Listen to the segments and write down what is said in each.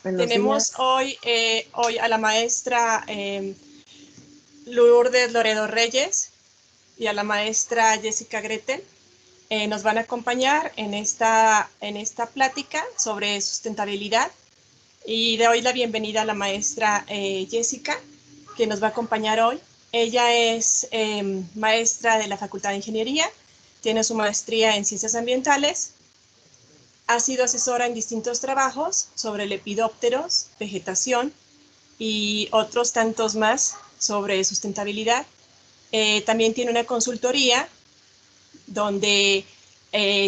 Buenos Tenemos días. hoy a la maestra Lourdes Loredo Reyes y a la maestra Jessica Gretel. Nos van a acompañar en esta plática sobre sustentabilidad. Y doy la bienvenida a la maestra Jessica, que nos va a acompañar hoy. Ella es maestra de la Facultad de Ingeniería, tiene su maestría en Ciencias Ambientales, ha sido asesora en distintos trabajos sobre lepidópteros, vegetación y otros tantos más sobre sustentabilidad. También tiene una consultoría donde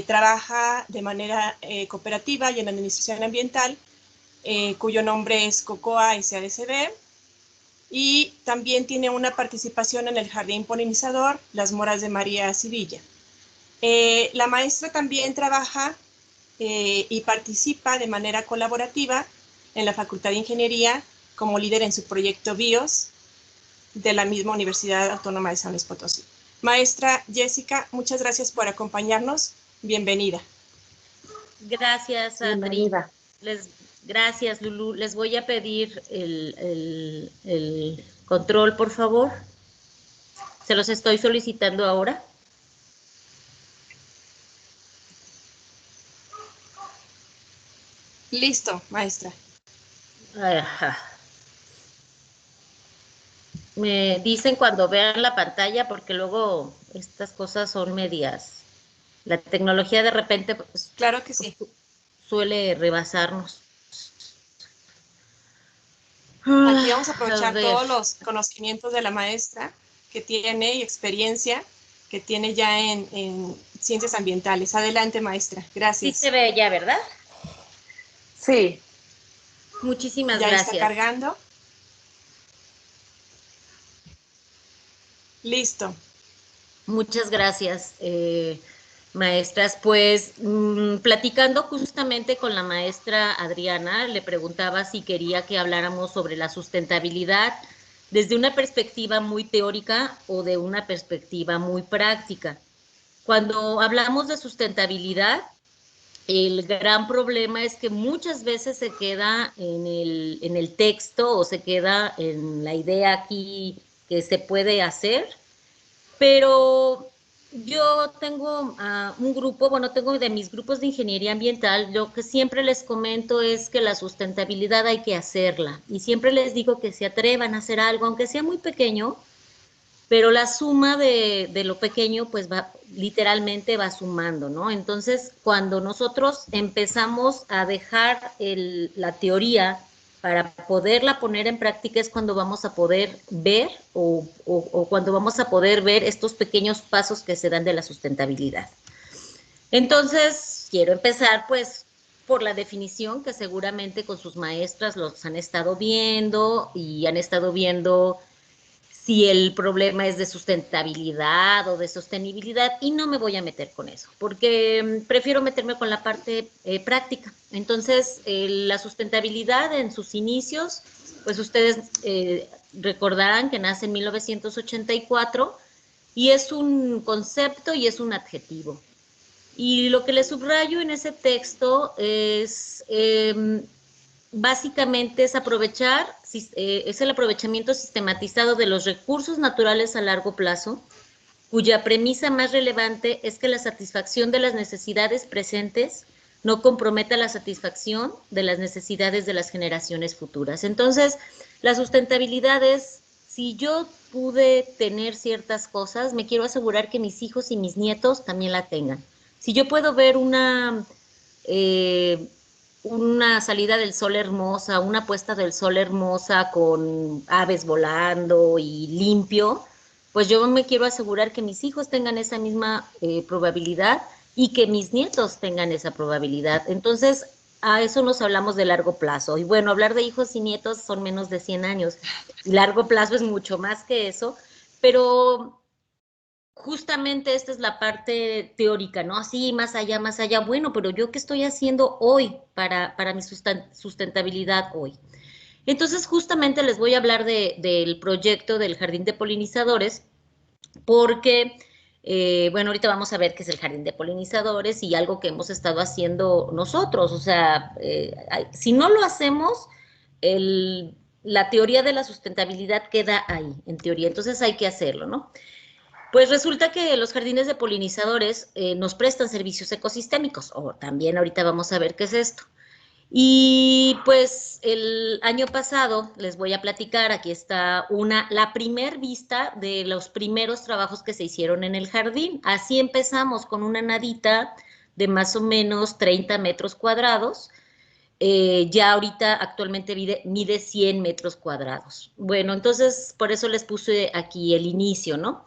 trabaja de manera cooperativa y en administración ambiental, cuyo nombre es COCOA SADCB, y también tiene una participación en el Jardín Polinizador Las Moras de María Sivilla. La maestra también trabaja y participa de manera colaborativa en la Facultad de Ingeniería como líder en su proyecto BIOS de la misma Universidad Autónoma de San Luis Potosí. Maestra Jessica, muchas gracias por acompañarnos. Bienvenida. Gracias, Adri. Gracias, Lulú. Les voy a pedir el control, por favor. Se los estoy solicitando ahora. Listo, maestra. Ajá. Me dicen cuando vean la pantalla, porque luego estas cosas son medias. La tecnología de repente pues, claro que sí. Suele rebasarnos. Aquí vamos a aprovechar todos los conocimientos de la maestra que tiene y experiencia que tiene ya en ciencias ambientales. Adelante, maestra. Gracias. Sí se ve ya, ¿verdad? Sí. Muchísimas gracias. Ya está cargando. Listo. Muchas gracias, maestras. Pues platicando justamente con la maestra Adriana, le preguntaba si quería que habláramos sobre la sustentabilidad desde una perspectiva muy teórica o de una perspectiva muy práctica. Cuando hablamos de sustentabilidad, el gran problema es que muchas veces se queda en el texto o se queda en la idea aquí que se puede hacer, pero yo tengo un grupo, bueno, tengo de mis grupos de ingeniería ambiental, lo que siempre les comento es que la sustentabilidad hay que hacerla y siempre les digo que se atrevan a hacer algo, aunque sea muy pequeño, pero la suma de lo pequeño pues va, literalmente va sumando, ¿no? Entonces, cuando nosotros empezamos a dejar la teoría para poderla poner en práctica es cuando vamos a poder ver o cuando vamos a poder ver estos pequeños pasos que se dan de la sustentabilidad. Entonces, quiero empezar pues por la definición que seguramente con sus maestras los han estado viendo y han estado viendo si el problema es de sustentabilidad o de sostenibilidad, y no me voy a meter con eso, porque prefiero meterme con la parte práctica. Entonces, la sustentabilidad en sus inicios, pues ustedes recordarán que nace en 1984 y es un concepto y es un adjetivo. Y lo que les subrayo en ese texto es básicamente es es el aprovechamiento sistematizado de los recursos naturales a largo plazo, cuya premisa más relevante es que la satisfacción de las necesidades presentes no comprometa la satisfacción de las necesidades de las generaciones futuras. Entonces, la sustentabilidad es, si yo pude tener ciertas cosas, me quiero asegurar que mis hijos y mis nietos también la tengan. Si yo puedo ver una salida del sol hermosa, una puesta del sol hermosa con aves volando y limpio, pues yo me quiero asegurar que mis hijos tengan esa misma probabilidad y que mis nietos tengan esa probabilidad. Entonces, a eso nos hablamos de largo plazo. Y bueno, hablar de hijos y nietos son menos de 100 años. Y largo plazo es mucho más que eso, pero justamente esta es la parte teórica, ¿no? Así, más allá, más allá. Bueno, pero yo qué estoy haciendo hoy para mi sustentabilidad hoy. Entonces, justamente les voy a hablar del proyecto del Jardín de Polinizadores, porque Bueno, ahorita vamos a ver qué es el jardín de polinizadores y algo que hemos estado haciendo nosotros. O sea, si no lo hacemos, la teoría de la sustentabilidad queda ahí, en teoría. Entonces hay que hacerlo, ¿no? Pues resulta que los jardines de polinizadores nos prestan servicios ecosistémicos, o también ahorita vamos a ver qué es esto. Y pues el año pasado les voy a platicar, aquí está la primer vista de los primeros trabajos que se hicieron en el jardín. Así empezamos con una nadita de más o menos 30 metros cuadrados. Ya ahorita actualmente mide 100 metros cuadrados. Bueno, entonces por eso les puse aquí el inicio, ¿no?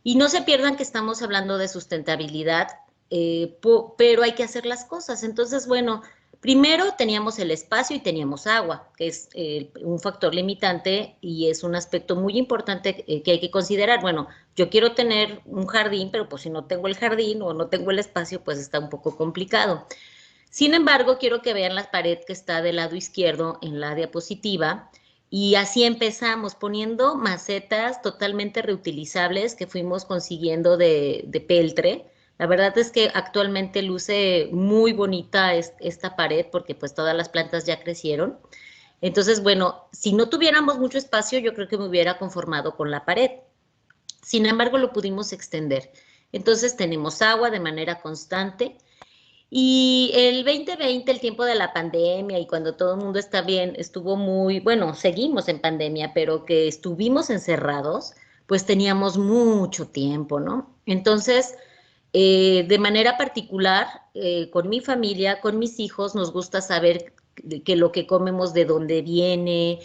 Y no se pierdan que estamos hablando de sustentabilidad, pero hay que hacer las cosas. Entonces, bueno, primero teníamos el espacio y teníamos agua, que es un factor limitante y es un aspecto muy importante que hay que considerar. Bueno, yo quiero tener un jardín, pero pues si no tengo el jardín o no tengo el espacio, pues está un poco complicado. Sin embargo, quiero que vean la pared que está del lado izquierdo en la diapositiva. Y así empezamos poniendo macetas totalmente reutilizables que fuimos consiguiendo de peltre. La verdad es que actualmente luce muy bonita esta pared porque pues todas las plantas ya crecieron. Entonces, bueno, si no tuviéramos mucho espacio, yo creo que me hubiera conformado con la pared. Sin embargo, lo pudimos extender. Entonces tenemos agua de manera constante. Y el 2020, el tiempo de la pandemia y cuando todo el mundo está bien, estuvo muy, bueno, seguimos en pandemia, pero que estuvimos encerrados, pues teníamos mucho tiempo, ¿no? Entonces, de manera particular, con mi familia, con mis hijos, nos gusta saber que lo que comemos de dónde viene,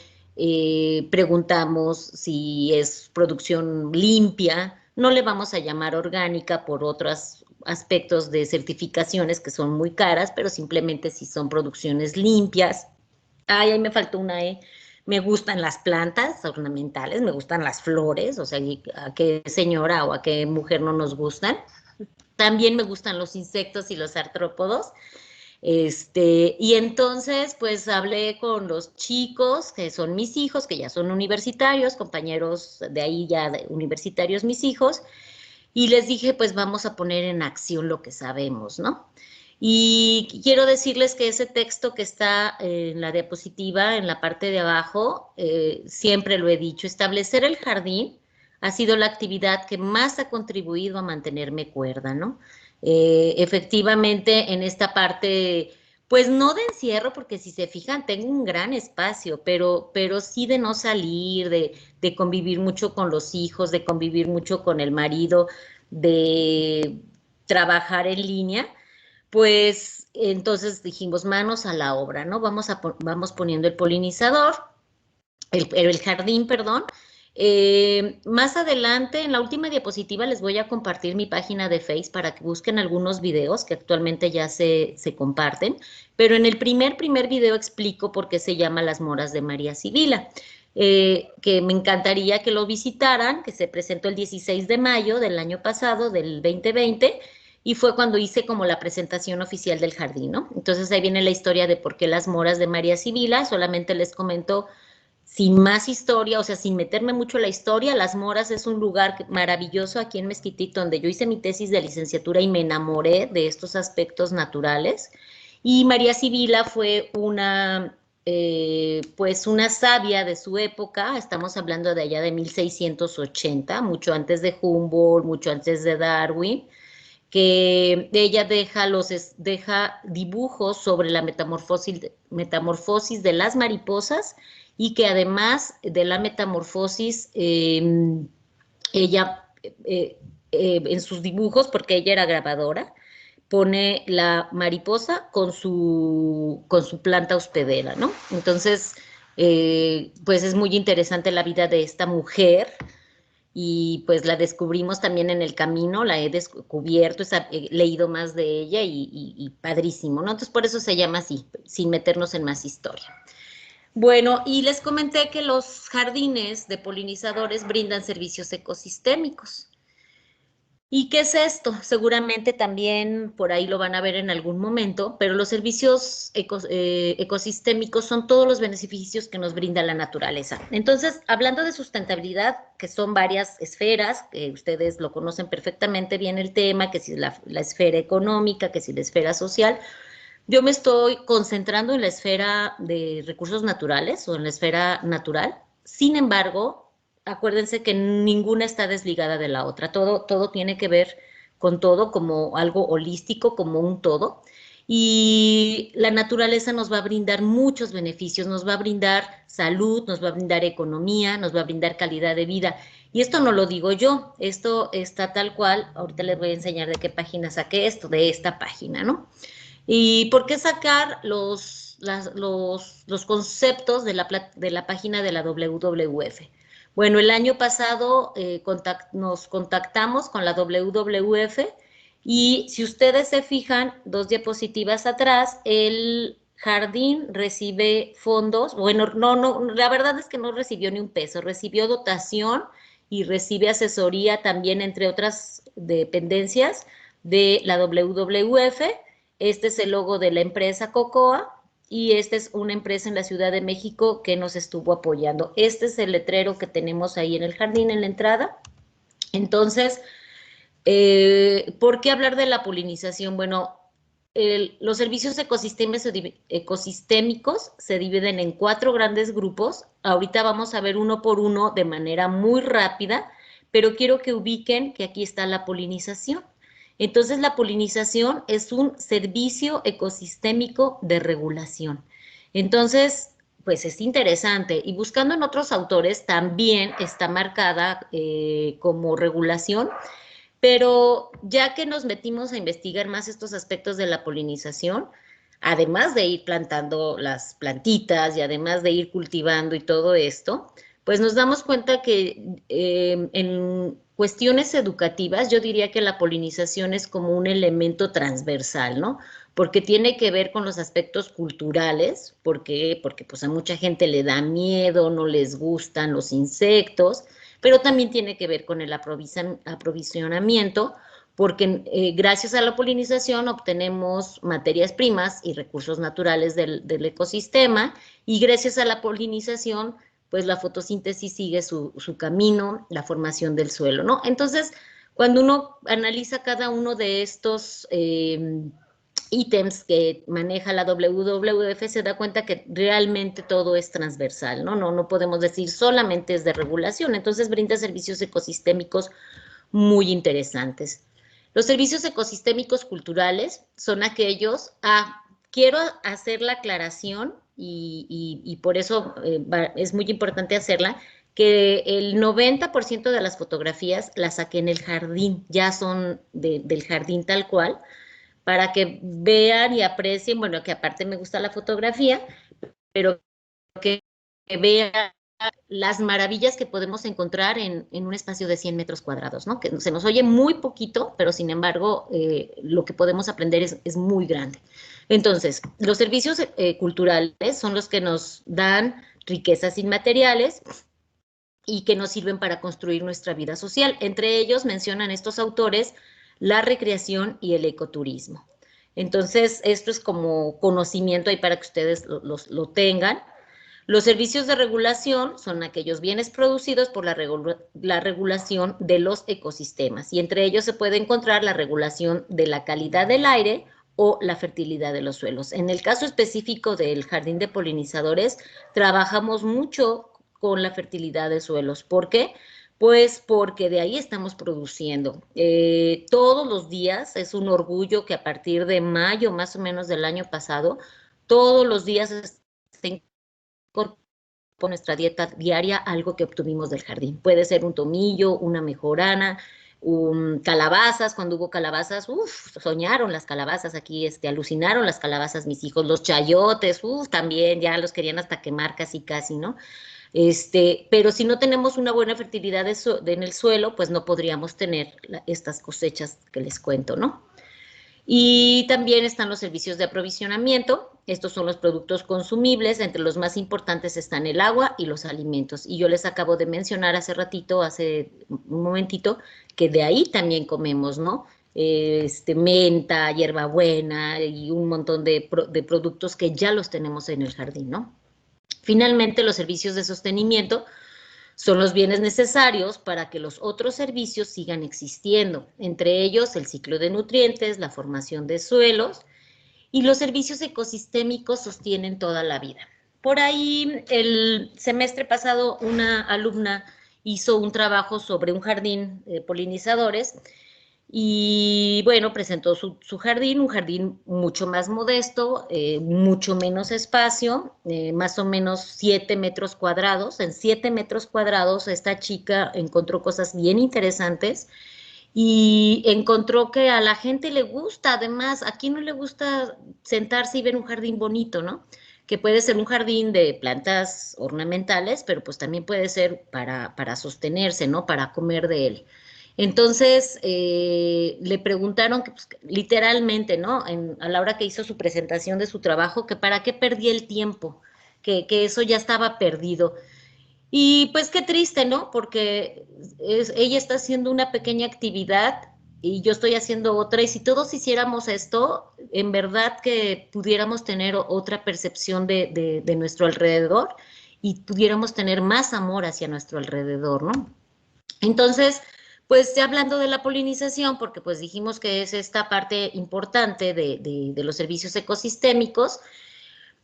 preguntamos si es producción limpia, no le vamos a llamar orgánica por otros aspectos de certificaciones que son muy caras, pero simplemente si son producciones limpias. Ay, ahí me faltó una E. Me gustan las plantas ornamentales, me gustan las flores, o sea, a qué señora o a qué mujer no nos gustan. También me gustan los insectos y los artrópodos. Y entonces, pues hablé con los chicos, que son mis hijos, que ya son universitarios, compañeros de ahí ya universitarios mis hijos, y les dije, pues vamos a poner en acción lo que sabemos, ¿no? Y quiero decirles que ese texto que está en la diapositiva, en la parte de abajo, siempre lo he dicho, establecer el jardín ha sido la actividad que más ha contribuido a mantenerme cuerda, ¿no? Efectivamente, en esta parte, pues no de encierro, porque si se fijan, tengo un gran espacio, pero sí de no salir, de convivir mucho con los hijos, de convivir mucho con el marido, de trabajar en línea, pues entonces dijimos manos a la obra, ¿no? Vamos poniendo el polinizador, el jardín, perdón. Más adelante, en la última diapositiva, les voy a compartir mi página de Face para que busquen algunos videos que actualmente ya se comparten, pero en el primer video explico por qué se llama Las Moras de María Sibila. Que me encantaría que lo visitaran, que se presentó el 16 de mayo del año pasado, del 2020, y fue cuando hice como la presentación oficial del jardín, ¿no? Entonces ahí viene la historia de por qué Las Moras de María Sibila. Solamente les comento sin más historia, o sea, sin meterme mucho en la historia. Las Moras es un lugar maravilloso aquí en Mezquitito, donde yo hice mi tesis de licenciatura y me enamoré de estos aspectos naturales. Y María Sibila fue pues una sabia de su época. Estamos hablando de allá de 1680, mucho antes de Humboldt, mucho antes de Darwin, que ella deja dibujos sobre la metamorfosis de las mariposas, y que además de la metamorfosis, ella en sus dibujos, porque ella era grabadora, pone la mariposa con su planta hospedera, ¿no? Entonces, pues es muy interesante la vida de esta mujer, y pues la descubrimos también en el camino, la he descubierto, he leído más de ella y padrísimo, ¿no? Entonces por eso se llama así, sin meternos en más historia. Bueno, y les comenté que los jardines de polinizadores brindan servicios ecosistémicos. ¿Y qué es esto? Seguramente también por ahí lo van a ver en algún momento, pero los servicios ecosistémicos son todos los beneficios que nos brinda la naturaleza. Entonces, hablando de sustentabilidad, que son varias esferas, que ustedes lo conocen perfectamente bien el tema, que si la esfera económica, que si la esfera social, yo me estoy concentrando en la esfera de recursos naturales o en la esfera natural. Sin embargo, acuérdense que ninguna está desligada de la otra. Todo tiene que ver con todo como algo holístico, como un todo. Y la naturaleza nos va a brindar muchos beneficios, nos va a brindar salud, nos va a brindar economía, nos va a brindar calidad de vida. Y esto no lo digo yo, esto está tal cual. Ahorita les voy a enseñar de qué página saqué esto, de esta página, ¿no? ¿Y por qué sacar los conceptos de la página de la WWF? Bueno, el año pasado nos contactamos con la WWF y si ustedes se fijan, 2 diapositivas atrás, el jardín recibe fondos, bueno, no, la verdad es que no recibió ni un peso, recibió dotación y recibe asesoría también, entre otras dependencias de la WWF. Este es el logo de la empresa Cocoa y esta es una empresa en la Ciudad de México que nos estuvo apoyando. Este es el letrero que tenemos ahí en el jardín, en la entrada. Entonces, ¿por qué hablar de la polinización? Bueno, los servicios ecosistémicos se dividen en 4 grandes grupos. Ahorita vamos a ver uno por uno de manera muy rápida, pero quiero que ubiquen que aquí está la polinización. Entonces, la polinización es un servicio ecosistémico de regulación. Entonces, pues es interesante. Y buscando en otros autores, también está marcada como regulación, pero ya que nos metimos a investigar más estos aspectos de la polinización, además de ir plantando las plantitas y además de ir cultivando y todo esto, pues nos damos cuenta que en cuestiones educativas yo diría que la polinización es como un elemento transversal, ¿no? Porque tiene que ver con los aspectos culturales, porque pues a mucha gente le da miedo, no les gustan los insectos, pero también tiene que ver con el aprovisionamiento, porque gracias a la polinización obtenemos materias primas y recursos naturales del ecosistema, y gracias a la polinización, pues la fotosíntesis sigue su camino, la formación del suelo, ¿no? Entonces, cuando uno analiza cada uno de estos ítems que maneja la WWF, se da cuenta que realmente todo es transversal, ¿no? No podemos decir solamente es de regulación, entonces brinda servicios ecosistémicos muy interesantes. Los servicios ecosistémicos culturales son aquellos, quiero hacer la aclaración y por eso es muy importante hacerla, que el 90% de las fotografías las saqué en el jardín, ya son del jardín tal cual, para que vean y aprecien, bueno, que aparte me gusta la fotografía, pero que vean las maravillas que podemos encontrar en un espacio de 100 metros cuadrados, ¿no? Que se nos oye muy poquito, pero sin embargo, lo que podemos aprender es muy grande. Entonces, los servicios culturales son los que nos dan riquezas inmateriales y que nos sirven para construir nuestra vida social. Entre ellos mencionan estos autores la recreación y el ecoturismo. Entonces, esto es como conocimiento ahí para que ustedes lo tengan. Los servicios de regulación son aquellos bienes producidos por la regulación de los ecosistemas, y entre ellos se puede encontrar la regulación de la calidad del aire o la fertilidad de los suelos. En el caso específico del jardín de polinizadores, trabajamos mucho con la fertilidad de suelos. ¿Por qué? Pues porque de ahí estamos produciendo. Todos los días, es un orgullo que a partir de mayo más o menos del año pasado, todos los días estén por nuestra dieta diaria algo que obtuvimos del jardín. Puede ser un tomillo, una mejorana, calabazas. Cuando hubo calabazas, soñaron las calabazas aquí, alucinaron las calabazas mis hijos, los chayotes, también ya los querían hasta quemar casi, ¿no? Pero si no tenemos una buena fertilidad en el suelo, pues no podríamos tener estas cosechas que les cuento, ¿no? Y también están los servicios de aprovisionamiento. Estos son los productos consumibles. Entre los más importantes están el agua y los alimentos. Y yo les acabo de mencionar hace ratito, hace un momentito, que de ahí también comemos, ¿no? Menta, hierbabuena y un montón de productos que ya los tenemos en el jardín, ¿no? Finalmente, los servicios de sostenimiento son los bienes necesarios para que los otros servicios sigan existiendo, entre ellos el ciclo de nutrientes, la formación de suelos, y los servicios ecosistémicos sostienen toda la vida. Por ahí, el semestre pasado, una alumna hizo un trabajo sobre un jardín de polinizadores y bueno, presentó su jardín, un jardín mucho más modesto, mucho menos espacio, más o menos 7 metros cuadrados. En 7 metros cuadrados esta chica encontró cosas bien interesantes y encontró que a la gente le gusta, además, ¿a quién no le gusta sentarse y ver un jardín bonito, no? Que puede ser un jardín de plantas ornamentales, pero pues también puede ser para sostenerse, ¿no? Para comer de él. Entonces, le preguntaron, que, pues, literalmente, ¿no? A la hora que hizo su presentación de su trabajo, que para qué perdía el tiempo, que eso ya estaba perdido. Y pues qué triste, ¿no? Porque ella está haciendo una pequeña actividad y yo estoy haciendo otra, y si todos hiciéramos esto, en verdad que pudiéramos tener otra percepción de nuestro alrededor y pudiéramos tener más amor hacia nuestro alrededor, ¿no? Entonces, pues ya hablando de la polinización, porque pues dijimos que es esta parte importante de los servicios ecosistémicos,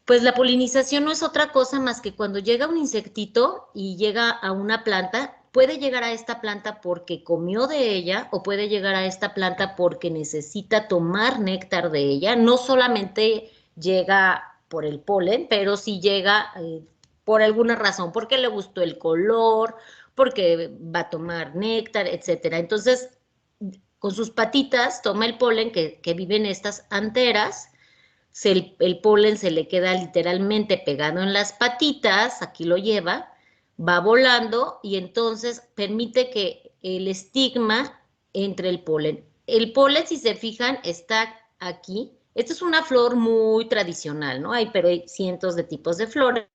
pues la polinización no es otra cosa más que cuando llega un insectito y llega a una planta, puede llegar a esta planta porque comió de ella o puede llegar a esta planta porque necesita tomar néctar de ella. No solamente llega por el polen, pero sí llega por alguna razón, porque le gustó el color, porque va a tomar néctar, etcétera. Entonces, con sus patitas toma el polen que vive en estas anteras. El polen se le queda literalmente pegado en las patitas, aquí lo lleva, va volando y entonces permite que el estigma entre el polen. El polen, si se fijan, está aquí. Esta es una flor muy tradicional, ¿no? Pero hay cientos de tipos de flores.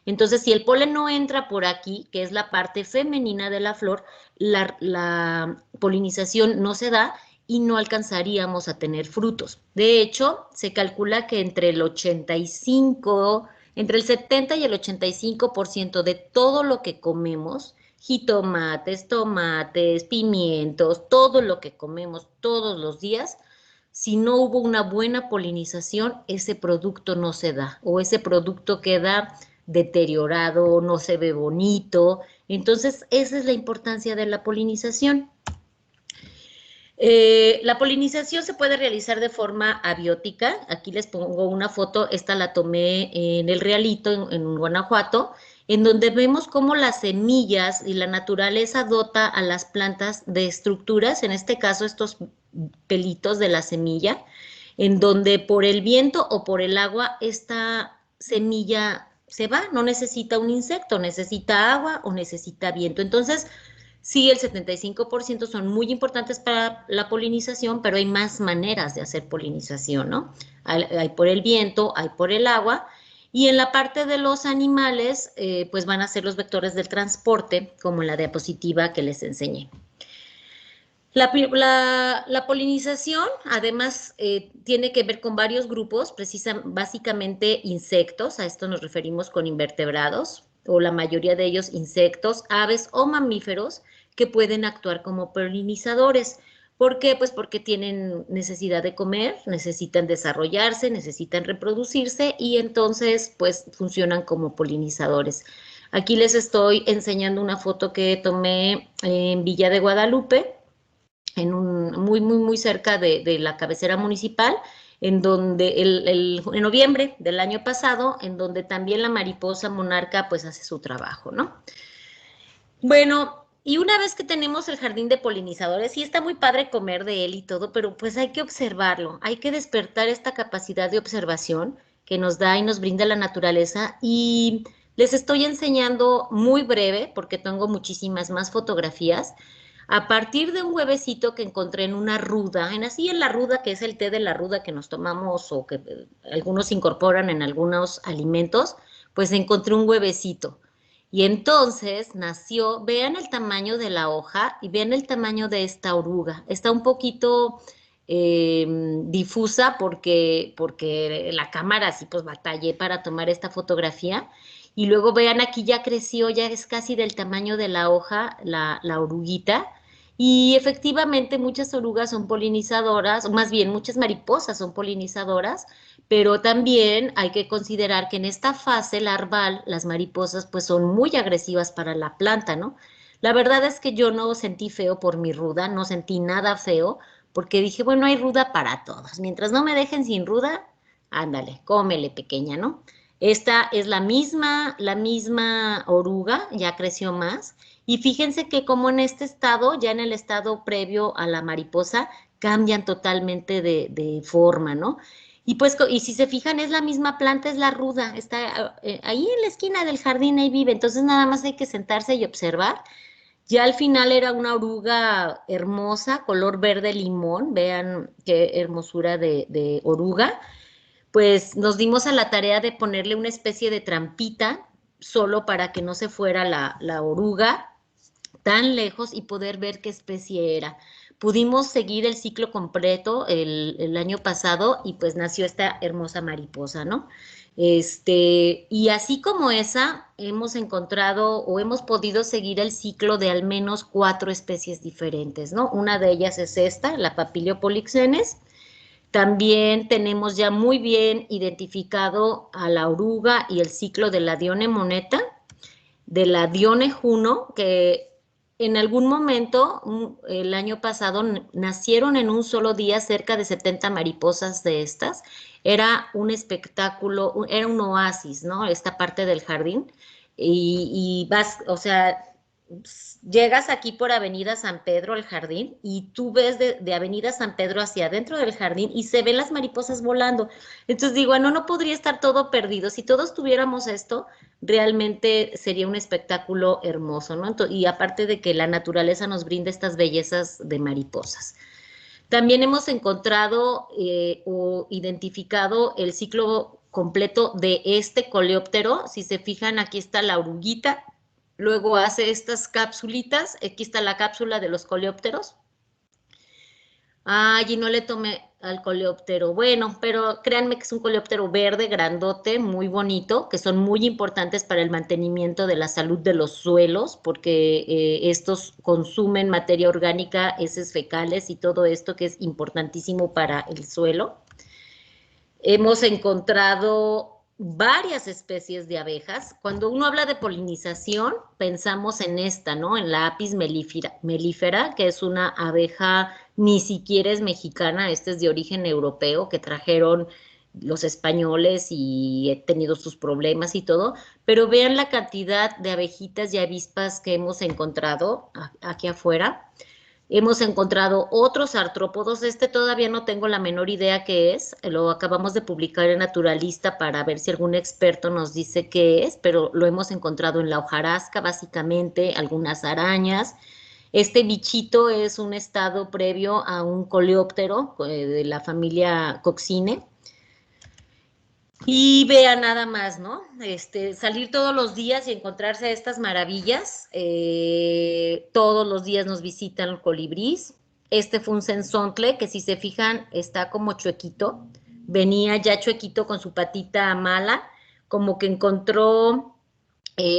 Entonces, si el polen no entra por aquí, que es la parte femenina de la flor, la polinización no se da y no alcanzaríamos a tener frutos. De hecho, se calcula que entre el 70 y el 85% de todo lo que comemos, jitomates, tomates, pimientos, todo lo que comemos todos los días, si no hubo una buena polinización, ese producto no se da o ese producto queda deteriorado, no se ve bonito. Entonces, esa es la importancia de la polinización. La polinización se puede realizar de forma abiótica. Aquí les pongo una foto, esta la tomé en el Realito, en Guanajuato, en donde vemos cómo las semillas y la naturaleza dota a las plantas de estructuras, en este caso estos pelitos de la semilla, en donde por el viento o por el agua esta semilla se va, no necesita un insecto, necesita agua o necesita viento. Entonces, sí, el 75% son muy importantes para la polinización, pero hay más maneras de hacer polinización, ¿no? Hay por el viento, hay por el agua, y en la parte de los animales, pues van a ser los vectores del transporte, como en la diapositiva que les enseñé. La polinización, además, tiene que ver con varios grupos, básicamente insectos, a esto nos referimos con invertebrados, o la mayoría de ellos insectos, aves o mamíferos que pueden actuar como polinizadores. ¿Por qué? Pues porque tienen necesidad de comer, necesitan desarrollarse, necesitan reproducirse y entonces pues funcionan como polinizadores. Aquí les estoy enseñando una foto que tomé en Villa de Guadalupe, muy cerca de la cabecera municipal, en donde en noviembre del año pasado, en donde también la mariposa monarca pues hace su trabajo, ¿no? Bueno, y una vez que tenemos el jardín de polinizadores, sí está muy padre comer de él y todo, pero pues hay que observarlo, hay que despertar esta capacidad de observación que nos da y nos brinda la naturaleza, y les estoy enseñando muy breve, porque tengo muchísimas más fotografías, a partir de un huevecito que encontré en una ruda, en la ruda, que es el té de la ruda que nos tomamos o que algunos incorporan en algunos alimentos, pues encontré un huevecito. Y entonces nació, vean el tamaño de la hoja y vean el tamaño de esta oruga. Está un poquito difusa porque la cámara así pues batallé para tomar esta fotografía. Y luego vean aquí ya creció, ya es casi del tamaño de la hoja, la oruguita. Y efectivamente muchas orugas son polinizadoras, o más bien muchas mariposas son polinizadoras, pero también hay que considerar que en esta fase larval las mariposas pues son muy agresivas para la planta, ¿no? La verdad es que yo no sentí feo por mi ruda, no sentí nada feo, porque dije, bueno, hay ruda para todos. Mientras no me dejen sin ruda, ándale, cómele pequeña, ¿no? Esta es la misma oruga, ya creció más. Y fíjense que como en este estado, ya en el estado previo a la mariposa, cambian totalmente de forma, ¿no? Y pues, y si se fijan, es la misma planta, es la ruda, está ahí en la esquina del jardín, ahí vive. Entonces nada más hay que sentarse y observar. Ya al final era una oruga hermosa, color verde limón, vean qué hermosura de oruga. Pues nos dimos a la tarea de ponerle una especie de trampita, solo para que no se fuera la oruga tan lejos y poder ver qué especie era. Pudimos seguir el ciclo completo el año pasado y pues nació esta hermosa mariposa, ¿no? Y así como esa, hemos encontrado o hemos podido seguir el ciclo de al menos 4 especies diferentes, ¿no? Una de ellas es esta, la Papilio polixenes. También tenemos ya muy bien identificado a la oruga y el ciclo de la Dione moneta, de la Dione juno, que en algún momento, el año pasado, nacieron en un solo día cerca de 70 mariposas de estas. Era un espectáculo, era un oasis, ¿no? Esta parte del jardín. Y vas, o sea, llegas aquí por Avenida San Pedro al jardín y tú ves de Avenida San Pedro hacia adentro del jardín y se ven las mariposas volando. Entonces digo, bueno, no podría estar todo perdido. Si todos tuviéramos esto, realmente sería un espectáculo hermoso, ¿no? Y aparte de que la naturaleza nos brinda estas bellezas de mariposas. También hemos encontrado o identificado el ciclo completo de este coleóptero. Si se fijan, aquí está la oruguita, luego hace estas capsulitas, aquí está la cápsula de los coleópteros. Ay, y no le tomé al coleóptero. Bueno, pero créanme que es un coleóptero verde, grandote, muy bonito, que son muy importantes para el mantenimiento de la salud de los suelos, porque estos consumen materia orgánica, heces fecales y todo esto que es importantísimo para el suelo. Hemos encontrado varias especies de abejas. Cuando uno habla de polinización, pensamos en esta, ¿no? En la Apis mellifera, que es una abeja, ni siquiera es mexicana, esta es de origen europeo, que trajeron los españoles y he tenido sus problemas y todo, pero vean la cantidad de abejitas y avispas que hemos encontrado aquí afuera. Hemos encontrado otros artrópodos, todavía no tengo la menor idea qué es, lo acabamos de publicar en Naturalista para ver si algún experto nos dice qué es, pero lo hemos encontrado en la hojarasca básicamente, algunas arañas. Este bichito es un estado previo a un coleóptero de la familia Coccine. Y vean nada más, ¿no? Salir todos los días y encontrarse estas maravillas. Todos los días nos visitan colibrís. Este fue un censontle que si se fijan está como chuequito. Venía ya chuequito con su patita mala, como que encontró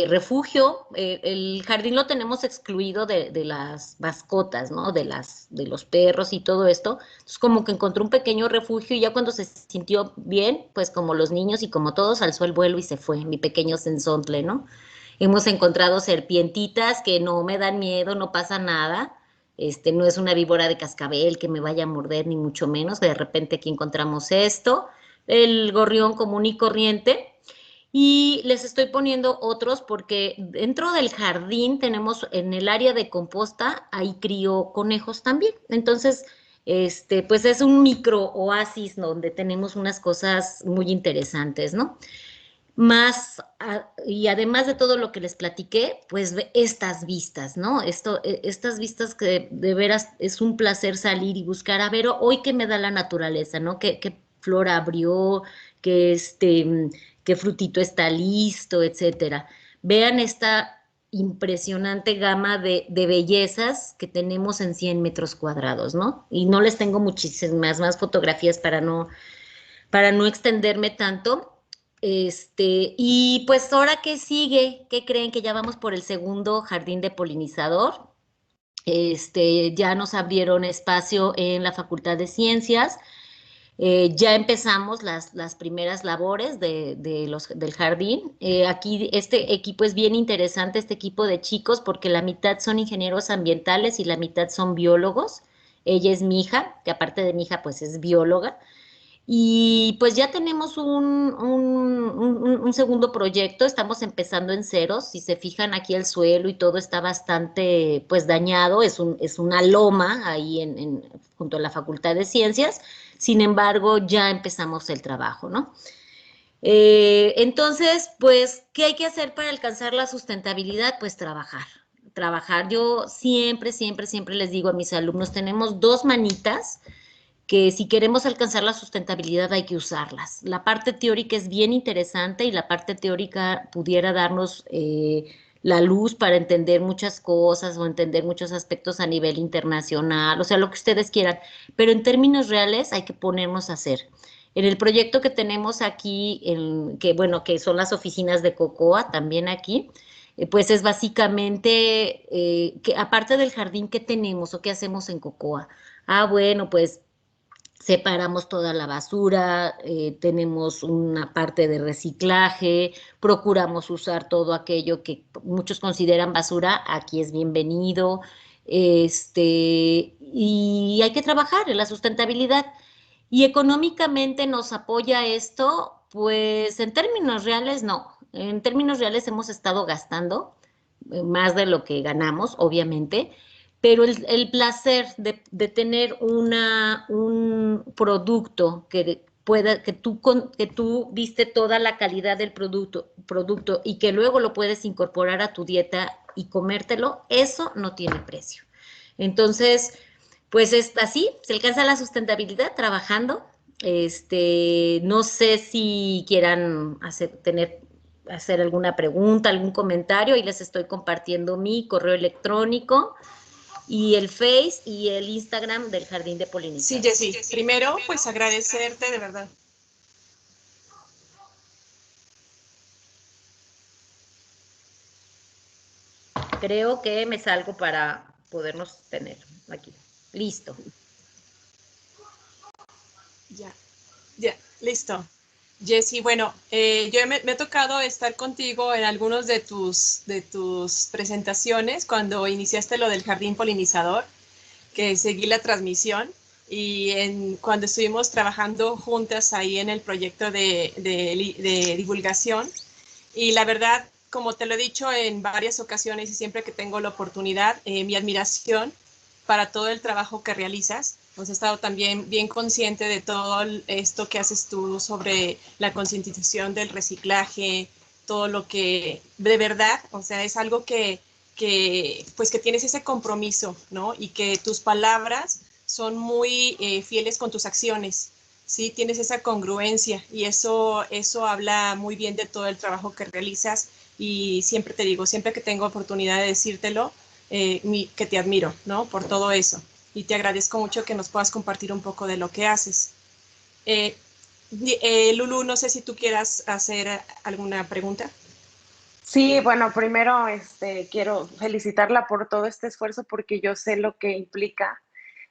refugio. El jardín lo tenemos excluido de las mascotas, ¿no? De los perros y todo esto. Entonces como que encontró un pequeño refugio y ya cuando se sintió bien, pues como los niños y como todos, alzó el vuelo y se fue, mi pequeño censontle, ¿no? Hemos encontrado serpientitas que no me dan miedo, no pasa nada. No es una víbora de cascabel que me vaya a morder, ni mucho menos. De repente aquí encontramos esto. El gorrión común y corriente. Y les estoy poniendo otros porque dentro del jardín tenemos en el área de composta, ahí crío conejos también. Entonces, pues es un micro oasis donde tenemos unas cosas muy interesantes, ¿no? y además de todo lo que les platiqué, pues estas vistas, ¿no? Estas vistas que de veras es un placer salir y buscar, a ver, hoy qué me da la naturaleza, ¿no? ¿Qué flor abrió? ¿Qué frutito está listo? Etcétera. Vean esta impresionante gama de bellezas que tenemos en 100 metros cuadrados, ¿no? Y no les tengo muchísimas más fotografías para no extenderme tanto. Y pues ahora, ¿qué sigue? ¿Qué creen? Que ya vamos por el segundo jardín de polinizador. Ya nos abrieron espacio en la Facultad de Ciencias. Ya empezamos las primeras labores del jardín. Aquí este equipo es bien interesante, este equipo de chicos, porque la mitad son ingenieros ambientales y la mitad son biólogos. Ella es mi hija, que aparte de mi hija, pues es bióloga. Y pues ya tenemos un segundo proyecto, estamos empezando en ceros. Si se fijan aquí el suelo y todo está bastante pues dañado, es una loma ahí junto a la Facultad de Ciencias. Sin embargo, ya empezamos el trabajo, ¿no? Entonces, pues, ¿qué hay que hacer para alcanzar la sustentabilidad? Pues trabajar. Trabajar. Yo siempre, siempre, siempre les digo a mis alumnos, tenemos dos manitas que si queremos alcanzar la sustentabilidad hay que usarlas. La parte teórica es bien interesante y la parte teórica pudiera darnos la luz para entender muchas cosas o entender muchos aspectos a nivel internacional, o sea, lo que ustedes quieran, pero en términos reales hay que ponernos a hacer. En el proyecto que tenemos aquí, que son las oficinas de Cocoa, también aquí, pues es básicamente, que aparte del jardín, ¿qué tenemos o qué hacemos en Cocoa? Ah, bueno, pues separamos toda la basura, tenemos una parte de reciclaje, procuramos usar todo aquello que muchos consideran basura, aquí es bienvenido, y hay que trabajar en la sustentabilidad. Y económicamente nos apoya esto, pues en términos reales no, en términos reales hemos estado gastando más de lo que ganamos, obviamente, pero el placer de tener un producto que tú viste toda la calidad del producto y que luego lo puedes incorporar a tu dieta y comértelo, eso no tiene precio. Entonces, pues es así, se alcanza la sustentabilidad trabajando. No sé si quieran hacer alguna pregunta, algún comentario, y les estoy compartiendo mi correo electrónico y el Face y el Instagram del Jardín de Sí, Polinizador. Jessy, primero pues agradecerte de verdad. Creo que me salgo para podernos tener aquí. Listo. Ya, listo. Jessy, bueno, yo me ha tocado estar contigo en algunos de tus presentaciones cuando iniciaste lo del jardín polinizador, que seguí la transmisión y cuando estuvimos trabajando juntas ahí en el proyecto de divulgación. Y la verdad, como te lo he dicho en varias ocasiones y siempre que tengo la oportunidad, mi admiración para todo el trabajo que realizas. Pues he estado también bien consciente de todo esto que haces tú sobre la concientización del reciclaje, todo lo que de verdad, o sea, es algo pues que tienes ese compromiso, ¿no? Y que tus palabras son muy fieles con tus acciones, ¿sí? Tienes esa congruencia y eso habla muy bien de todo el trabajo que realizas y siempre te digo, siempre que tengo oportunidad de decírtelo, que te admiro, ¿no? Por todo eso. Y te agradezco mucho que nos puedas compartir un poco de lo que haces. Lulu, no sé si tú quieras hacer alguna pregunta. Sí, bueno, primero quiero felicitarla por todo este esfuerzo porque yo sé lo que implica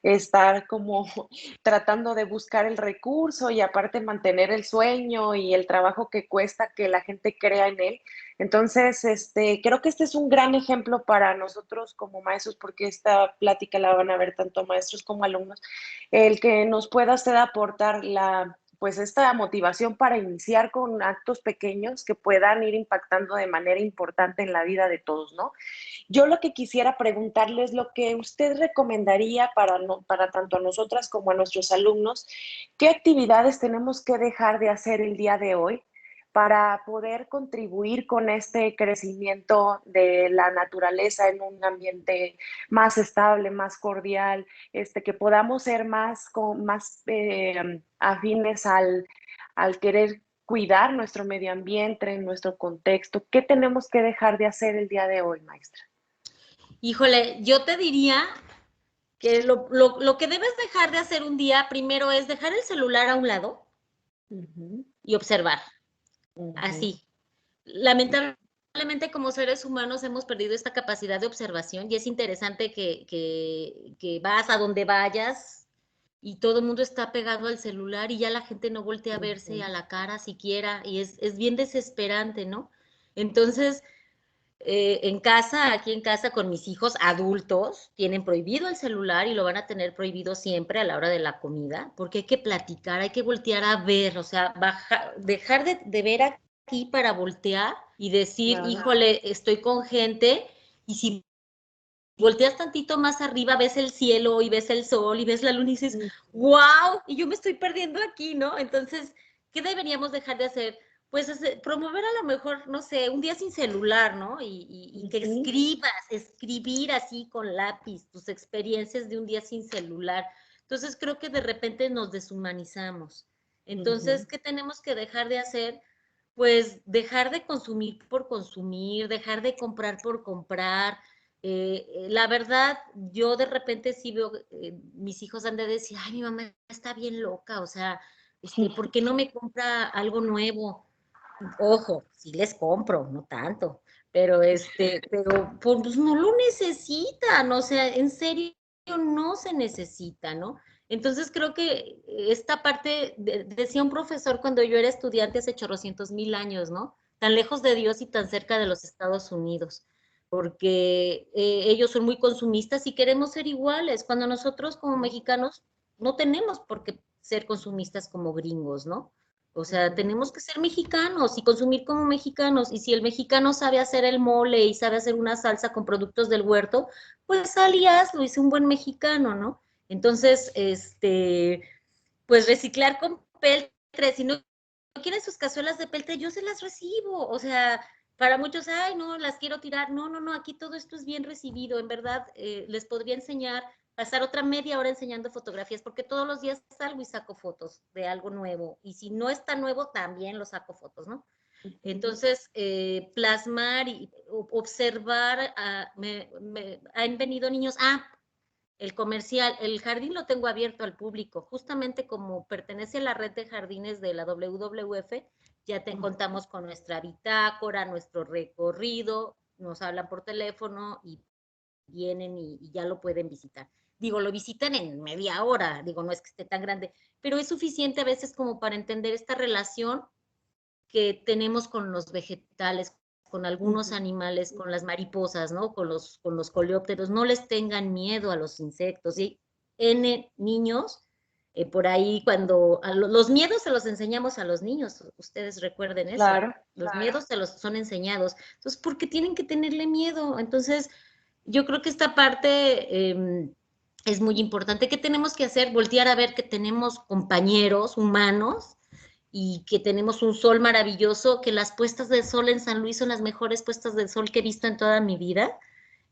estar como tratando de buscar el recurso y aparte mantener el sueño y el trabajo que cuesta que la gente crea en él. Entonces, creo que este es un gran ejemplo para nosotros como maestros, porque esta plática la van a ver tanto maestros como alumnos, el que nos pueda hacer aportar pues esta motivación para iniciar con actos pequeños que puedan ir impactando de manera importante en la vida de todos, ¿no? Yo lo que quisiera preguntarle es lo que usted recomendaría para tanto a nosotras como a nuestros alumnos, ¿qué actividades tenemos que dejar de hacer el día de hoy para poder contribuir con este crecimiento de la naturaleza en un ambiente más estable, más cordial, que podamos ser más afines al querer cuidar nuestro medio ambiente, nuestro contexto? ¿Qué tenemos que dejar de hacer el día de hoy, maestra? Híjole, yo te diría que lo que debes dejar de hacer un día primero es dejar el celular a un lado y observar. Así. Lamentablemente, como seres humanos hemos perdido esta capacidad de observación y es interesante que vas a donde vayas y todo el mundo está pegado al celular y ya la gente no voltea a verse a la cara siquiera y es bien desesperante, ¿no? Entonces, en casa, aquí en casa con mis hijos adultos, tienen prohibido el celular y lo van a tener prohibido siempre a la hora de la comida, porque hay que platicar, hay que voltear a ver, o sea, dejar de ver aquí para voltear y decir, híjole, estoy con gente, y si volteas tantito más arriba, ves el cielo y ves el sol y ves la luna y dices, wow, y yo me estoy perdiendo aquí, ¿no? Entonces, ¿qué deberíamos dejar de hacer? Pues promover a lo mejor, no sé, un día sin celular, ¿no? Y que escribir así con lápiz tus experiencias de un día sin celular. Entonces, creo que de repente nos deshumanizamos. Entonces, ¿qué tenemos que dejar de hacer? Pues dejar de consumir por consumir, dejar de comprar por comprar. La verdad, yo de repente sí veo, mis hijos han de decir, ay, mi mamá está bien loca, o sea, ¿por qué no me compra algo nuevo? Ojo, sí les compro, no tanto, pero pues no lo necesitan, o sea, en serio no se necesita, ¿no? Entonces creo que esta parte, decía un profesor cuando yo era estudiante hace chorrocientos mil años, ¿no? Tan lejos de Dios y tan cerca de los Estados Unidos, porque ellos son muy consumistas y queremos ser iguales, cuando nosotros como mexicanos no tenemos por qué ser consumistas como gringos, ¿no? O sea, tenemos que ser mexicanos y consumir como mexicanos. Y si el mexicano sabe hacer el mole y sabe hacer una salsa con productos del huerto, pues sal y hazlo, hice un buen mexicano, ¿no? Entonces, pues reciclar con peltre, si no quieren sus cazuelas de peltre, yo se las recibo. O sea, para muchos, ay, no, las quiero tirar. No, no, no, aquí todo esto es bien recibido. En verdad, les podría enseñar, pasar otra media hora enseñando fotografías, porque todos los días salgo y saco fotos de algo nuevo. Y si no está nuevo, también lo saco fotos, ¿no? Entonces, plasmar y observar, han venido niños, el comercial, el jardín lo tengo abierto al público, justamente como pertenece a la red de jardines de la WWF, ya contamos con nuestra bitácora, nuestro recorrido, nos hablan por teléfono y vienen y ya lo pueden visitar. Digo, lo visitan en media hora, digo, no es que esté tan grande, pero es suficiente a veces como para entender esta relación que tenemos con los vegetales, con algunos animales, con las mariposas, ¿no? Con los coleópteros. No les tengan miedo a los insectos. Y N niños, por ahí cuando los miedos se los enseñamos a los niños, ustedes recuerden eso. Claro. Los miedos se los son enseñados. Entonces, ¿por qué tienen que tenerle miedo? Entonces, yo creo que esta parte es muy importante. ¿Qué tenemos que hacer? Voltear a ver que tenemos compañeros humanos y que tenemos un sol maravilloso, que las puestas de sol en San Luis son las mejores puestas de sol que he visto en toda mi vida,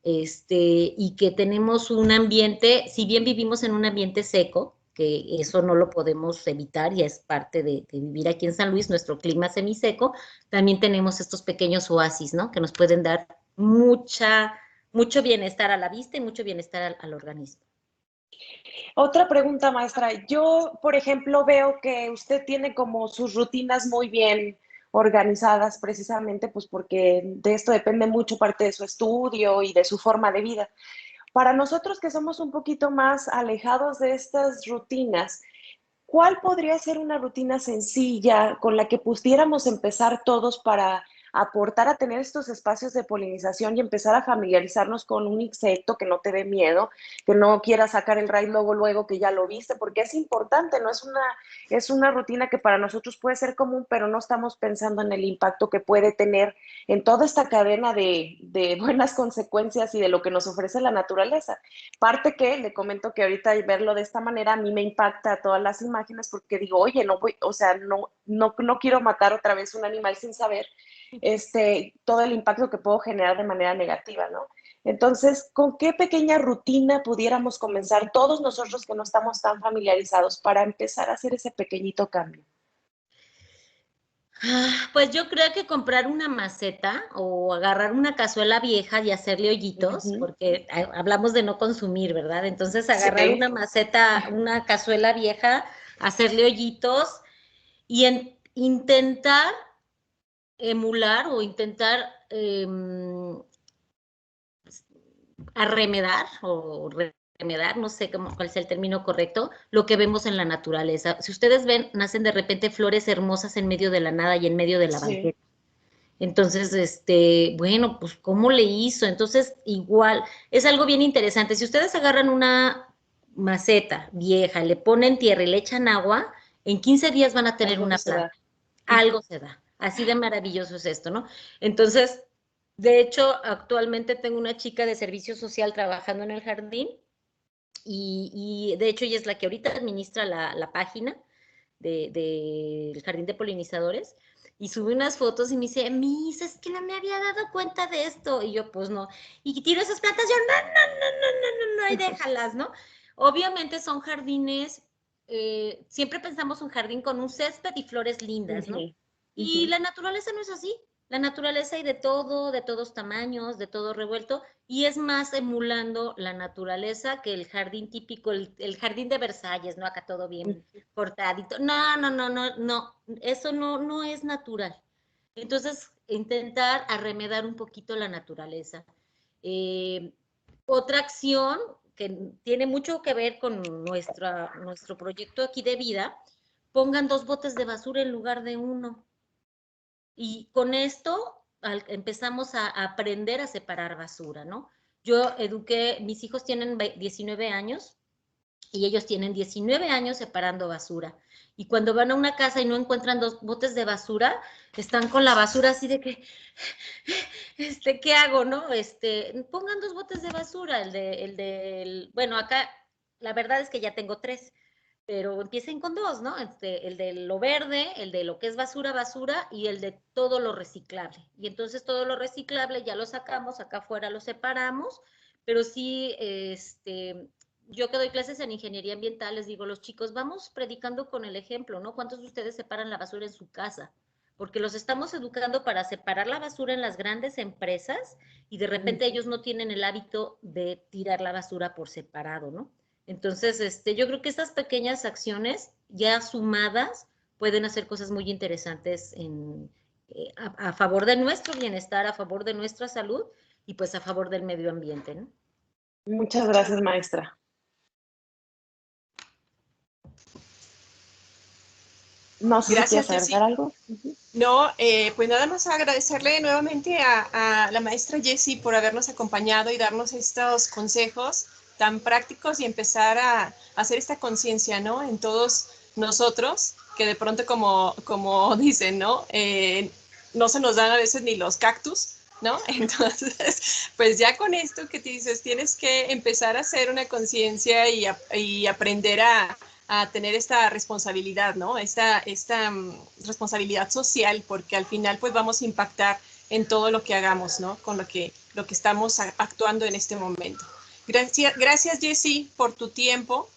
y que tenemos un ambiente, si bien vivimos en un ambiente seco, que eso no lo podemos evitar y es parte de vivir aquí en San Luis, nuestro clima semiseco, también tenemos estos pequeños oasis, ¿no? Que nos pueden dar mucho bienestar a la vista y mucho bienestar al organismo. Otra pregunta, maestra. Yo, por ejemplo, veo que usted tiene como sus rutinas muy bien organizadas, precisamente pues porque de esto depende mucho parte de su estudio y de su forma de vida. Para nosotros que somos un poquito más alejados de estas rutinas, ¿cuál podría ser una rutina sencilla con la que pudiéramos empezar todos para aportar a tener estos espacios de polinización y empezar a familiarizarnos con un insecto que no te dé miedo, que no quieras sacar el raíz luego que ya lo viste, porque es importante, ¿no? Es una rutina que para nosotros puede ser común, pero no estamos pensando en el impacto que puede tener en toda esta cadena de buenas consecuencias y de lo que nos ofrece la naturaleza. Parte que le comento que ahorita verlo de esta manera a mí me impacta todas las imágenes porque digo, oye, no voy, o sea, no quiero matar otra vez un animal sin saber todo el impacto que puedo generar de manera negativa, ¿no? Entonces, ¿con qué pequeña rutina pudiéramos comenzar todos nosotros que no estamos tan familiarizados para empezar a hacer ese pequeñito cambio? Pues yo creo que comprar una maceta o agarrar una cazuela vieja y hacerle hoyitos, porque hablamos de no consumir, ¿verdad? Entonces agarrar una maceta, una cazuela vieja, hacerle hoyitos y intentar emular o intentar arremedar o remedar, no sé cuál es el término correcto, lo que vemos en la naturaleza. Si ustedes ven, nacen de repente flores hermosas en medio de la nada y en medio de la banqueta. Entonces, bueno, pues, ¿cómo le hizo? Entonces, igual, es algo bien interesante. Si ustedes agarran una maceta vieja, le ponen tierra y le echan agua, en 15 días van a tener una planta. Algo se da. Así de maravilloso es esto, ¿no? Entonces, de hecho, actualmente tengo una chica de servicio social trabajando en el jardín y de hecho ella es la que ahorita administra la página del jardín de polinizadores y sube unas fotos y me dice, Miss, es que no me había dado cuenta de esto. Y yo, pues no. Y tiro esas plantas, yo, no, y déjalas, ¿no? Obviamente son jardines, siempre pensamos un jardín con un césped y flores lindas, ¿no? Y la naturaleza no es así. La naturaleza hay de todo, de todos tamaños, de todo revuelto, y es más emulando la naturaleza que el jardín típico, el jardín de Versalles, ¿no? Acá todo bien cortadito. No, eso no es natural. Entonces, intentar arremedar un poquito la naturaleza. Otra acción que tiene mucho que ver con nuestro proyecto aquí de vida, pongan 2 botes de basura en lugar de 1. Y con esto empezamos a aprender a separar basura, ¿no? Yo eduqué, mis hijos tienen 19 años y ellos tienen 19 años separando basura. Y cuando van a una casa y no encuentran 2 botes de basura, están con la basura así de que, ¿qué hago, no? Pongan 2 botes de basura, bueno, acá la verdad es que ya tengo 3, pero empiecen con 2, ¿no? El de lo verde, el de lo que es basura, y el de todo lo reciclable. Y entonces todo lo reciclable ya lo sacamos, acá afuera lo separamos, pero sí, yo que doy clases en ingeniería ambiental, les digo, los chicos, vamos predicando con el ejemplo, ¿no? ¿Cuántos de ustedes separan la basura en su casa? Porque los estamos educando para separar la basura en las grandes empresas y de repente ellos no tienen el hábito de tirar la basura por separado, ¿no? Entonces, yo creo que estas pequeñas acciones ya sumadas pueden hacer cosas muy interesantes a favor de nuestro bienestar, a favor de nuestra salud y pues a favor del medio ambiente, ¿no? Muchas gracias, maestra. No sé si quieres agregar algo. No, pues nada más agradecerle nuevamente a la maestra Jessie por habernos acompañado y darnos estos consejos tan prácticos y empezar a hacer esta conciencia, ¿no? En todos nosotros, que de pronto como dicen, ¿no? No se nos dan a veces ni los cactus, ¿no? Entonces, pues ya con esto que te dices, tienes que empezar a hacer una conciencia y aprender a tener esta responsabilidad, ¿no? Esta responsabilidad social, porque al final pues vamos a impactar en todo lo que hagamos, ¿no? Con lo que estamos actuando en este momento. Gracias Jessie, por tu tiempo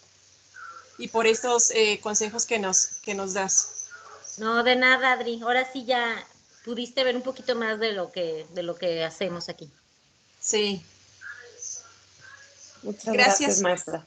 y por estos consejos que nos das. No, de nada, Adri. Ahora sí ya pudiste ver un poquito más de lo que hacemos aquí. Sí. Muchas gracias, maestra.